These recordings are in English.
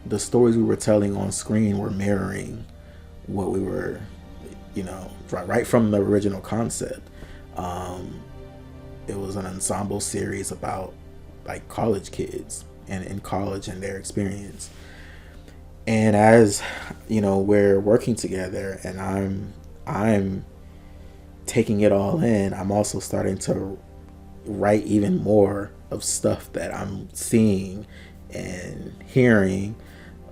the stories we were telling on screen were mirroring what we were, right from the original concept. Um, it was an ensemble series about like college kids and in college and their experience. And as we're working together, and I'm taking it all in, I'm also starting to write even more of stuff that I'm seeing and hearing,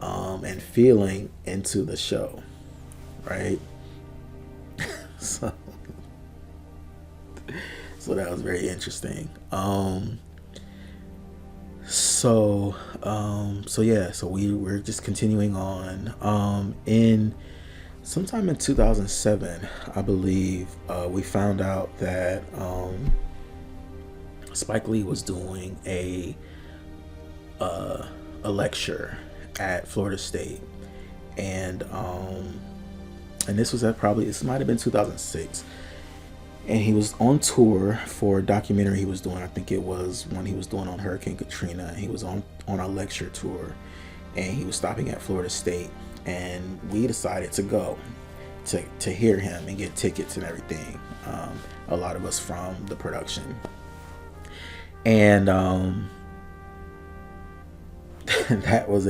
and feeling into the show, right? so, so that was very interesting. So we're just continuing on. In sometime in 2007, I believe, we found out that Spike Lee was doing a lecture at Florida State, and this might have been 2006, and he was on tour for a documentary he was doing. I think it was one he was doing on Hurricane Katrina. He was on a lecture tour, and he was stopping at Florida State, and we decided to go to hear him and get tickets and everything. A lot of us from the production, and that was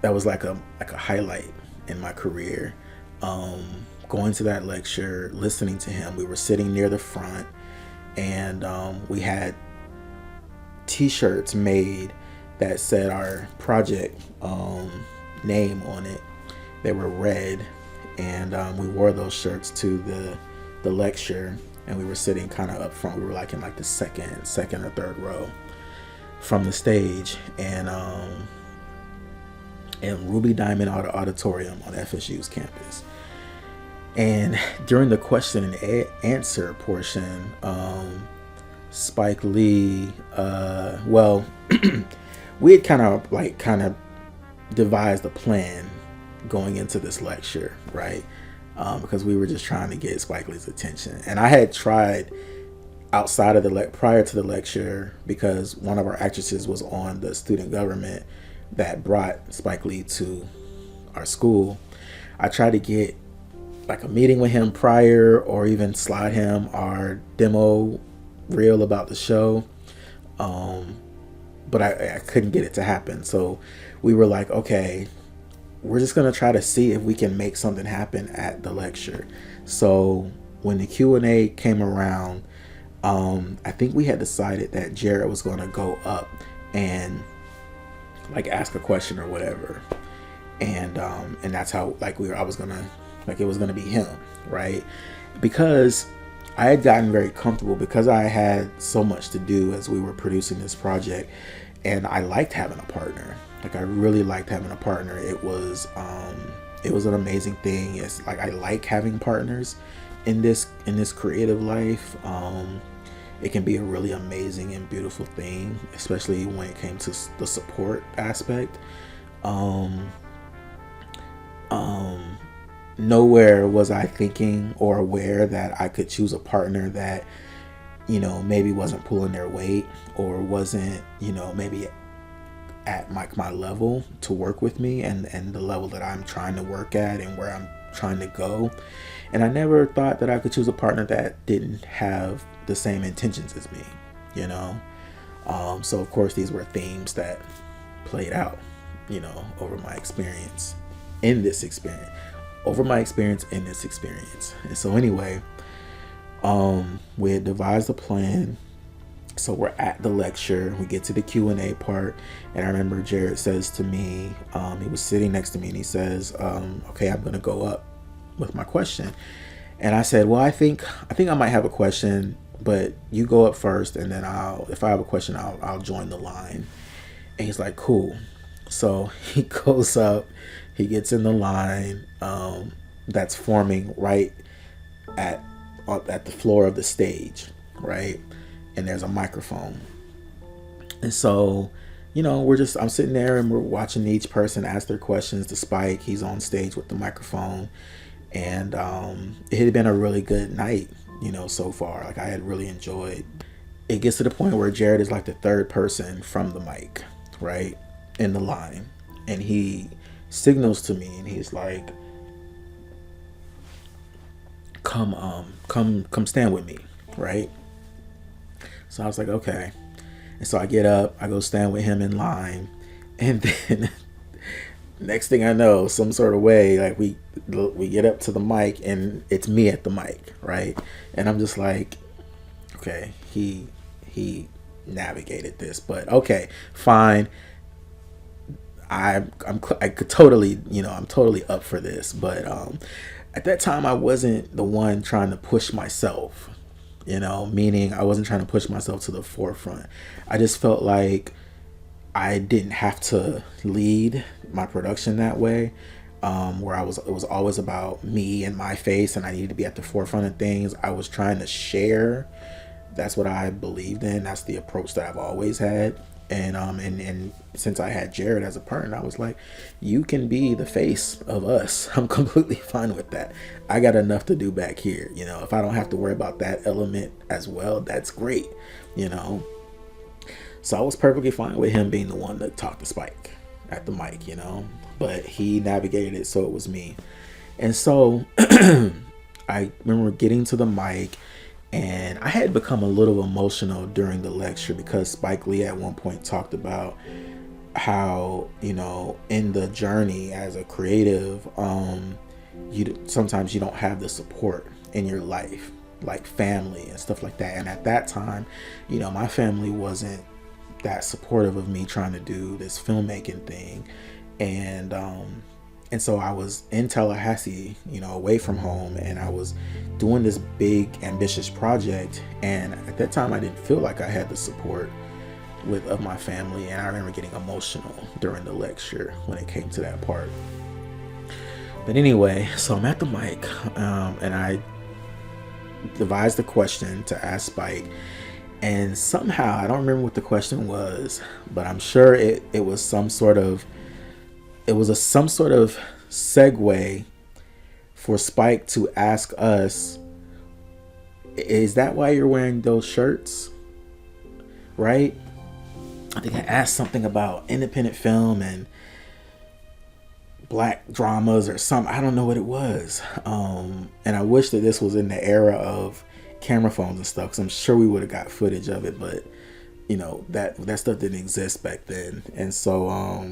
that was like a highlight in my career. Going to that lecture, listening to him. We were sitting near the front, and we had t-shirts made that said our project name on it. They were red, and we wore those shirts to the lecture, and we were sitting kind of up front. We were like in like the second or third row from the stage, and in Ruby Diamond Auditorium on FSU's campus. And during the question and answer portion, Spike Lee, we had kind of devised a plan going into this lecture, right? Because we were just trying to get Spike Lee's attention. And I had tried outside of prior to the lecture, because one of our actresses was on the student government that brought Spike Lee to our school. I tried to get like a meeting with him prior, or even slide him our demo reel about the show, but I couldn't get it to happen. So we were like, okay, we're just gonna try to see if we can make something happen at the lecture. So when the Q&A came around, I think we had decided that Jared was going to go up and like ask a question or whatever, and that's how it was gonna be him, right? Because I had gotten very comfortable, because I had so much to do as we were producing this project, and I liked having a partner. Like, I really liked having a partner. It was an amazing thing. It's like, I like having partners in this creative life. It can be a really amazing and beautiful thing, especially when it came to the support aspect. Nowhere was I thinking or aware that I could choose a partner that, maybe wasn't pulling their weight, or wasn't, maybe at my level to work with me, and the level that I'm trying to work at and where I'm trying to go. And I never thought that I could choose a partner that didn't have the same intentions as me, so of course these were themes that played out, over my experience in this experience. And so anyway, we had devised a plan. So we're at the lecture, we get to the Q&A part, and I remember Jared says to me, he was sitting next to me, and he says, okay, I'm gonna go up with my question. And I said, well, I think I might have a question, but you go up first, and then if I have a question, I'll join the line. And he's like, cool. So he goes up, he gets in the line that's forming right at the floor of the stage, right? And there's a microphone. And so, I'm sitting there, and we're watching each person ask their questions to Spike. He's on stage with the microphone. And it had been a really good night, so far. Like, I had really enjoyed. It gets to the point where Jared is like the third person from the mic, right, in the line. and he signals to me, and he's like, come stand with me, right? So I was like, okay. And so I get up, I go stand with him in line, and then next thing I know, some sort of way, like we get up to the mic, and it's me at the mic, right? And I'm just like, okay, he navigated this, but okay, fine. I could totally, I'm totally up for this, but at that time I wasn't the one trying to push myself, meaning I wasn't trying to push myself to the forefront. I just felt like I didn't have to lead my production that way, where it was always about me and my face, and I needed to be at the forefront of things. I was trying to share. That's what I believed in. That's the approach that I've always had. And since I had Jared as a partner, I was like, you can be the face of us. I'm completely fine with that. I got enough to do back here. If I don't have to worry about that element as well, that's great. So I was perfectly fine with him being the one that talked to Spike at the mic, but he navigated it, so it was me. And so I remember getting to the mic, and I had become a little emotional during the lecture because Spike Lee at one point talked about how, in the journey as a creative, sometimes you don't have the support in your life, like family and stuff like that. And at that time, my family wasn't that supportive of me trying to do this filmmaking thing. And so I was in Tallahassee, away from home, and I was doing this big, ambitious project. And at that time, I didn't feel like I had the support of my family. And I remember getting emotional during the lecture when it came to that part. But anyway, so I'm at the mic, and I devised a question to ask Spike. And somehow, I don't remember what the question was, but I'm sure it was some sort of segue for Spike to ask us, is that why you're wearing those shirts? Right? I think I asked something about independent film and black dramas or something. I don't know what it was. And I wish that this was in the era of camera phones and stuff, because I'm sure we would have got footage of it, but that stuff didn't exist back then. And so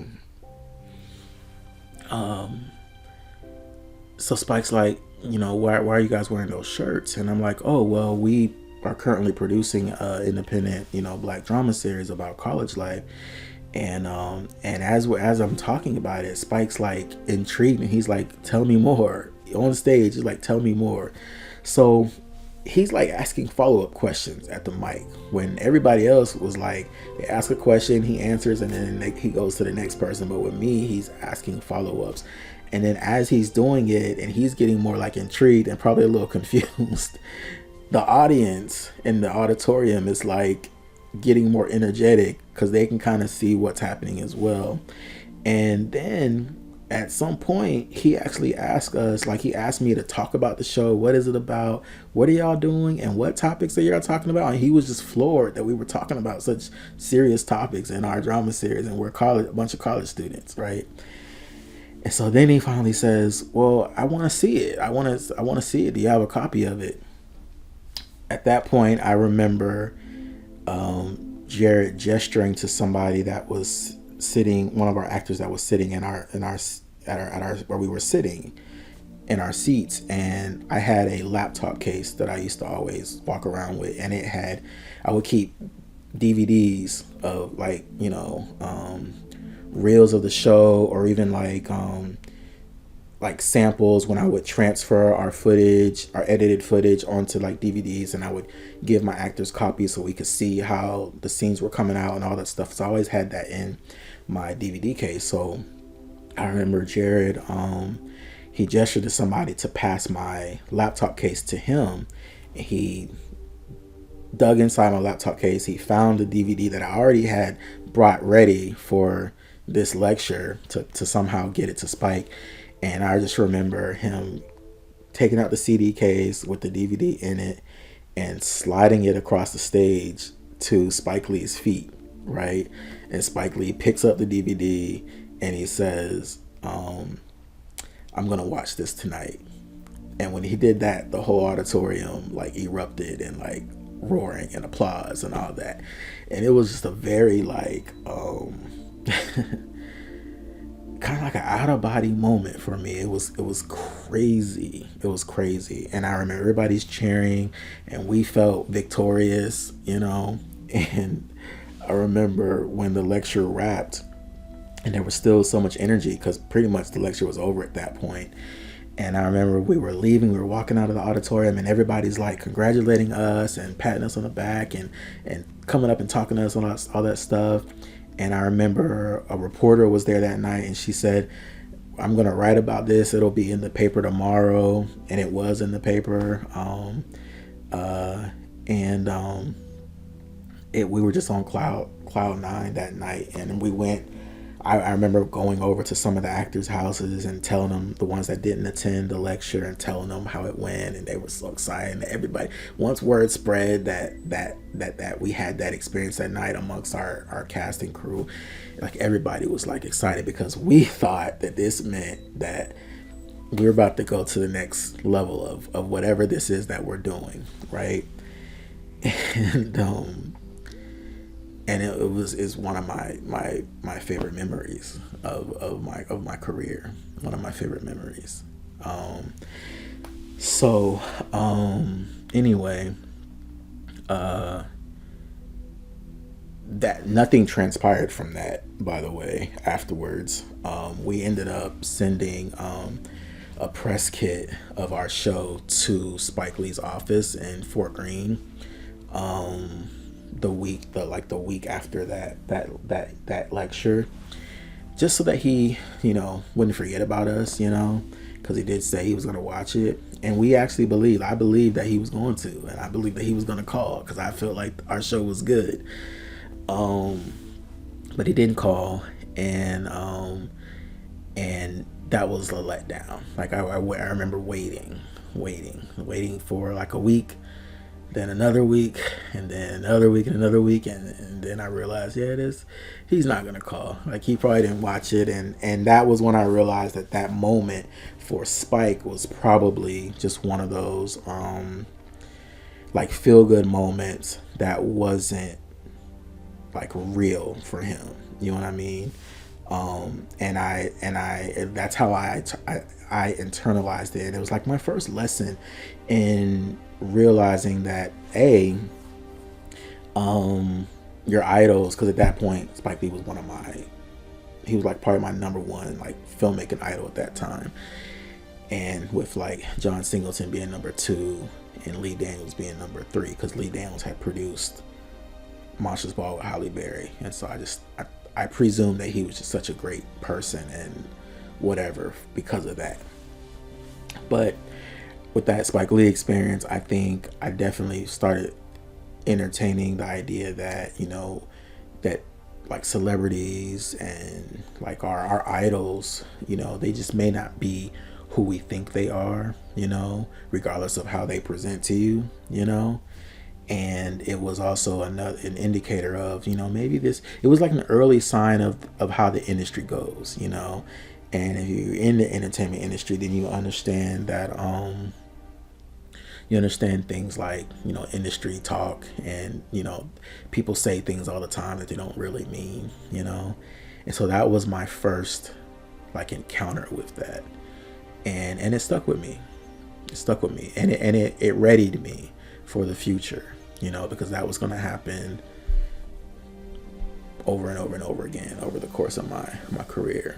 so Spike's like, why are you guys wearing those shirts? And I'm like, oh, well, we are currently producing an independent, black drama series about college life. And as I'm talking about it, Spike's like intrigued, and he's like, tell me more. On stage, he's like, tell me more. So he's like asking follow-up questions at the mic, when everybody else was like, they ask a question, he answers, and then he goes to the next person. But with me, he's asking follow-ups. And then as he's doing it, and he's getting more like intrigued and probably a little confused, the audience in the auditorium is like getting more energetic, because they can kind of see what's happening as well. And then at some point, he actually asked us, like, he asked me to talk about the show. What is it about? What are y'all doing? And what topics are y'all talking about? And he was just floored that we were talking about such serious topics in our drama series, and we're a bunch of college students, right? And so then he finally says, well, I want to see it. I want to see it. Do you have a copy of it? At that point, I remember Jared gesturing to somebody that was sitting, one of our actors that was sitting in our where we were sitting in our seats. And I had a laptop case that I used to always walk around with, and I would keep DVDs of reels of the show, or even like samples when I would transfer our edited footage onto like DVDs, and I would give my actors copies so we could see how the scenes were coming out and all that stuff. So I always had that in my DVD case. So I remember Jared, he gestured to somebody to pass my laptop case to him. He dug inside my laptop case. He found the DVD that I already had brought ready for this lecture to somehow get it to Spike. And I just remember him taking out the CD case with the DVD in it and sliding it across the stage to Spike Lee's feet, right? And Spike Lee picks up the DVD and he says, I'm gonna watch this tonight. And when he did that, the whole auditorium like erupted and like roaring and applause and all that. And it was just a very like kind of like an out of body moment for me. It was crazy. It was crazy. And I remember everybody's cheering and we felt victorious, you know. And I remember when the lecture wrapped and there was still so much energy because pretty much the lecture was over at that point. And I remember we were leaving, we were walking out of the auditorium and everybody's like congratulating us and patting us on the back and coming up and talking to us and all that stuff. And I remember a reporter was there that night and she said, I'm going to write about this. It'll be in the paper tomorrow. And it was in the paper. We were just on cloud nine that night. And we went, I remember going over to some of the actors' houses and telling them, the ones that didn't attend the lecture, and telling them how it went, and they were so excited. And everybody, once word spread that we had that experience that night amongst our casting crew, like everybody was like excited because we thought that this meant that we were about to go to the next level of whatever this is that we're doing, right? And it's one of my favorite memories of my career. One of my favorite memories. Anyway, that nothing transpired from that, by the way. Afterwards, we ended up sending a press kit of our show to Spike Lee's office in Fort Greene. The week after that lecture, just so that he, you know, wouldn't forget about us, you know, because he did say he was going to watch it. And we actually I believed that he was going to, and I believed that he was going to call because I felt like our show was good. But he didn't call, and that was a letdown. Like I remember waiting for like a week, then another week, and then another week, and another week, and then I realized, he's not gonna call. Like he probably didn't watch it, and that was when I realized that moment for Spike was probably just one of those like feel good moments that wasn't like real for him. You know what I mean? And that's how I internalized it. And it was like my first lesson in realizing that your idols, because at that point Spike Lee was he was like probably my number one like filmmaking idol at that time, and with like John Singleton being number 2 and Lee Daniels being number 3, because Lee Daniels had produced Monsters Ball with Halle Berry, and so I presumed that he was just such a great person and whatever because of that. But with that Spike Lee experience, I think I definitely started entertaining the idea that, you know, that like celebrities and like our idols, you know, they just may not be who we think they are, you know, regardless of how they present to you, you know. And it was also an indicator of, you know, maybe it was like an early sign of how the industry goes, you know. And if you're in the entertainment industry, then you understand that you understand things like, you know, industry talk, and, you know, people say things all the time that they don't really mean, you know. And so that was my first like encounter with that, and it stuck with me. And it readied me for the future, you know, because that was going to happen over and over and over again over the course of my career.